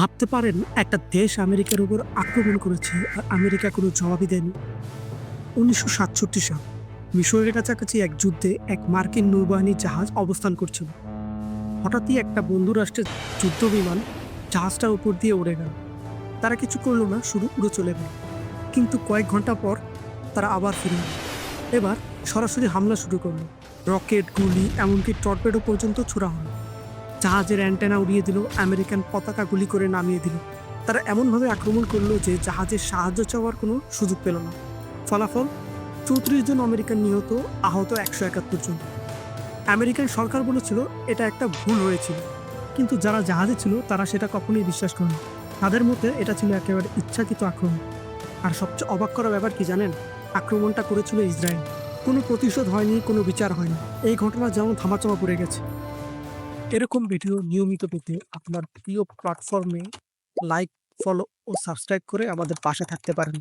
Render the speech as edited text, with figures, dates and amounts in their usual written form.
ভাবতে পারেন একটা দেশ আমেরিকার উপর আক্রমণ করেছে আর আমেরিকা কোনো জবাবই দেয়নি। ১৯৬৭ সাল মিশরের কাছাকাছি এক যুদ্ধে এক মার্কিন নৌবাহিনী জাহাজ অবস্থান করছিল। হঠাৎই একটা বন্ধু রাষ্ট্রের যুদ্ধ বিমান জাহাজটার উপর দিয়ে উড়ে গেল। তারা কিছু করলো না, শুধু উড়ে চলে গেল। কিন্তু কয়েক ঘন্টা পর তারা আবার ফিরে এলো। এবার সরাসরি হামলা শুরু করলো। রকেট, গুলি, এমনকি টর্পেডো পর্যন্ত ছোড়া হলো। জাহাজের অ্যান্টেনা উড়িয়ে দিল, আমেরিকান পতাকা গুলি করে নামিয়ে দিল। তারা এমনভাবে আক্রমণ করলো যে জাহাজের সাহায্য চাওয়ার কোনো সুযোগ পেল না। ফলাফল ৩৪ জন আমেরিকান নিহত, আহত ১৭১ জন। আমেরিকান সরকার বলেছিল এটা একটা ভুল হয়েছিল, কিন্তু যারা জাহাজে ছিল তারা সেটা কখনোই বিশ্বাস করেনি। তাদের মতে এটা ছিল একেবারে ইচ্ছাকৃত আক্রমণ। আর সবচেয়ে অবাক করা ব্যাপার কি জানেন? আক্রমণটা করেছিল ইসরায়েল। কোনো প্রতিশোধ হয়নি, কোনো বিচার হয়নি। এই ঘটনা যেমন ধামাচাপা পড়ে গেছে। এরকম ভিডিও নিয়মিত পেতে আপনার প্রিয় প্ল্যাটফর্মে লাইক, ফলো ও সাবস্ক্রাইব করে আমাদের পাশে থাকতে পারেন।